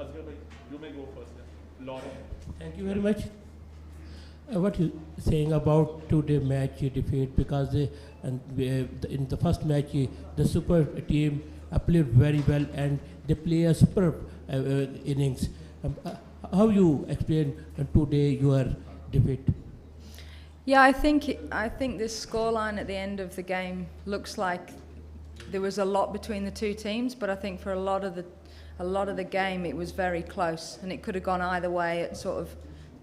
Asghar bhai, you may go first. Yeah. Lauren. Thank you very much. What you saying about today match defeat, because in the first match the super team played very well and they play a super innings. How you explain today your defeat? Yeah, I think this scoreline at the end of the game looks like there was a lot between the two teams, but I think for a lot of the game it was very close, and it could have gone either way at sort of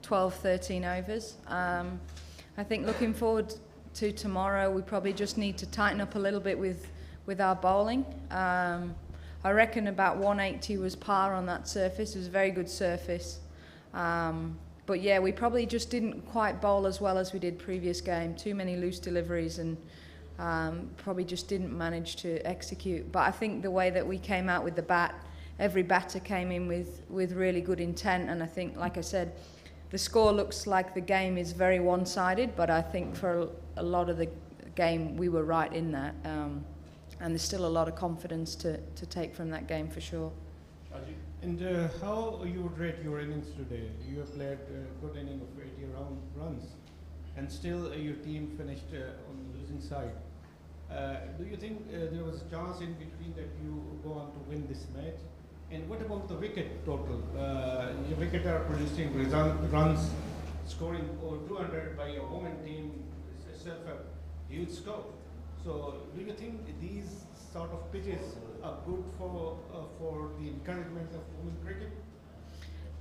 12, 13 overs. I think looking forward to tomorrow, we probably just need to tighten up a little bit with our bowling. I reckon about 180 was par on that surface. It was a very good surface. But yeah, we probably just didn't quite bowl as well as we did previous game. Too many loose deliveries and probably just didn't manage to execute. But I think the way that we came out with the bat, every batter came in with really good intent. And I think, like I said, the score looks like the game is very one-sided, but I think for a lot of the game we were right in that. And there's still a lot of confidence to take from that game for sure. And how you would rate your innings today? You have played a good inning of 80 runs, and still your team finished on the losing side. Do you think there was a chance in between that you go on to win this match? And what about the wicket total? Your wicket are producing runs, scoring over 200 by your women team itself a huge scope. So do you think these sort of pitches are good for the encouragement of women cricket?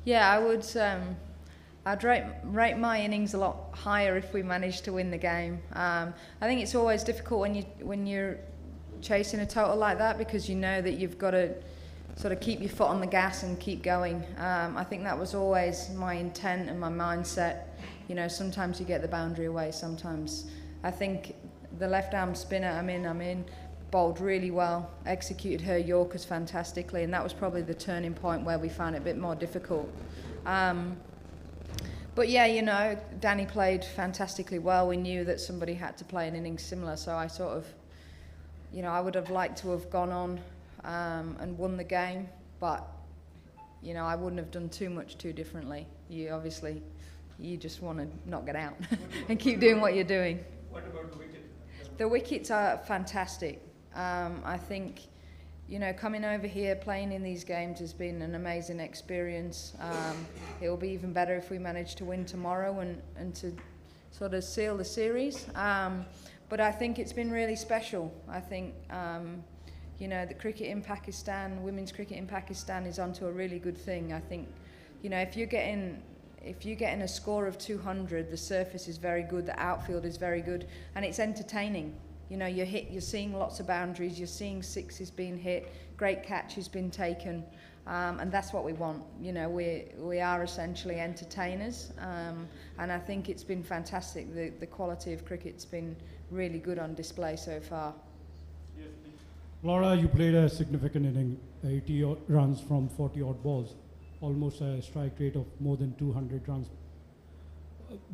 Yeah, I would. I'd rate my innings a lot higher if we managed to win the game. I think it's always difficult when you're chasing a total like that, because you know that you've got to sort of keep your foot on the gas and keep going. I think that was always my intent and my mindset. You know, sometimes you get the boundary away. Sometimes I think the left-arm spinner Amin bowled really well, executed her Yorkers fantastically, and that was probably the turning point where we found it a bit more difficult. But yeah, you know, Danny played fantastically well. We knew that somebody had to play an innings similar, so I sort of, you know, I would have liked to have gone on and won the game, but you know, I wouldn't have done too much too differently. You just want to not get out and keep doing what you're doing. What about the wicket? The wickets are fantastic. I think, you know, coming over here, playing in these games has been an amazing experience. It will be even better if we manage to win tomorrow and to sort of seal the series. But I think it's been really special. I think, you know, the cricket in Pakistan, women's cricket in Pakistan is onto a really good thing. I think, you know, if you're getting a score of 200, the surface is very good, the outfield is very good, and it's entertaining. You know, you're seeing lots of boundaries, you're seeing sixes being hit, great catches been taken, and that's what we want. You know, we are essentially entertainers, and I think it's been fantastic. The quality of cricket's been really good on display so far. Yes, please. Laura, you played a significant inning, 80 runs from 40 odd balls, almost a strike rate of more than 200 runs.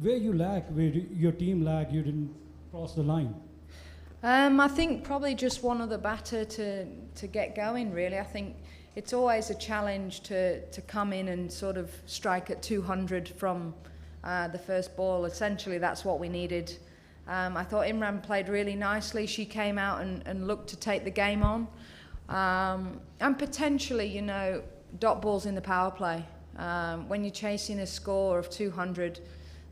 Where your team lagged, you didn't cross the line? I think probably just one other batter to get going, really. I think it's always a challenge to come in and sort of strike at 200 from the first ball. Essentially, that's what we needed. I thought Imran played really nicely. She came out and looked to take the game on. And potentially, you know, dot balls in the power play. When you're chasing a score of 200,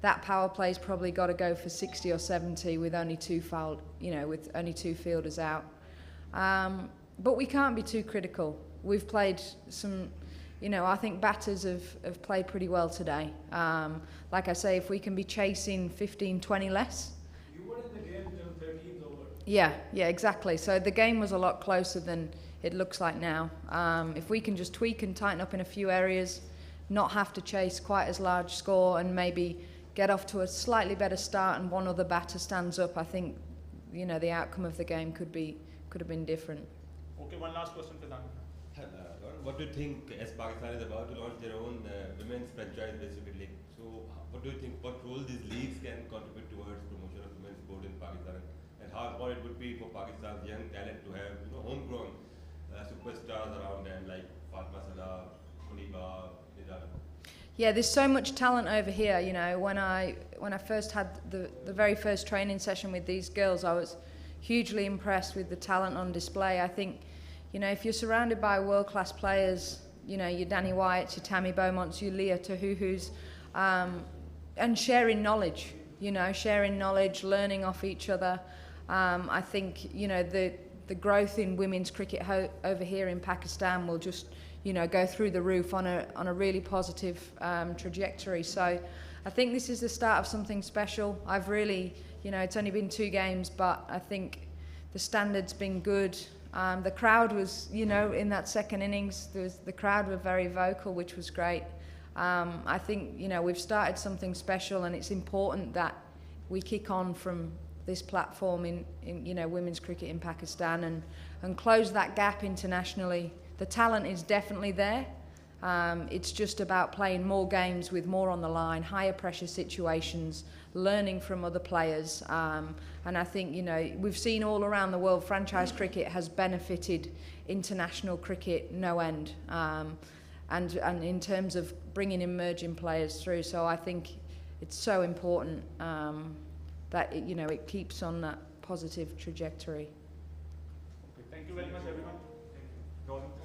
that power play's probably got to go for 60 or 70 with only with only two fielders out. But we can't be too critical. We've played some, you know, I think batters have played pretty well today. Like I say, if we can be chasing 15, 20 less. You were in the game till 13th over. Yeah, exactly. So the game was a lot closer than it looks like now. If we can just tweak and tighten up in a few areas, not have to chase quite as large score, and maybe get off to a slightly better start and one other batter stands up, I think, you know, the outcome of the game could have been different. Okay, one last question, Pradhan. What do you think, as Pakistan is about to launch their own women's franchise basically? So what do you think, what role these leagues can contribute towards promotion of women's sport in Pakistan, and how important it would be for Pakistan's young talent to have, you know, homegrown superstars around them like Fatma Salah, Muniba, Yeah, there's so much talent over here. You know, when I first had the very first training session with these girls, I was hugely impressed with the talent on display. I think, you know, if you're surrounded by world-class players, you know, your Danny Wyatt's, your Tammy Beaumonts, your Leah Tahuhu's, and sharing knowledge, learning off each other. I think, you know, the growth in women's cricket over here in Pakistan will just, you know, go through the roof on a really positive trajectory. So I think this is the start of something special. I've really, you know, it's only been 2 games, but I think the standard's been good. The crowd was, you know, in that second innings, the crowd were very vocal, which was great. I think, you know, we've started something special, and it's important that we kick on from this platform in you know, women's cricket in Pakistan and close that gap internationally. The talent is definitely there. It's just about playing more games with more on the line, higher pressure situations, learning from other players. And I think, you know, we've seen all around the world, franchise cricket has benefited international cricket no end. And in terms of bringing emerging players through. So I think it's so important that you know, it keeps on that positive trajectory. Okay, thank you very much, everyone. Thank you.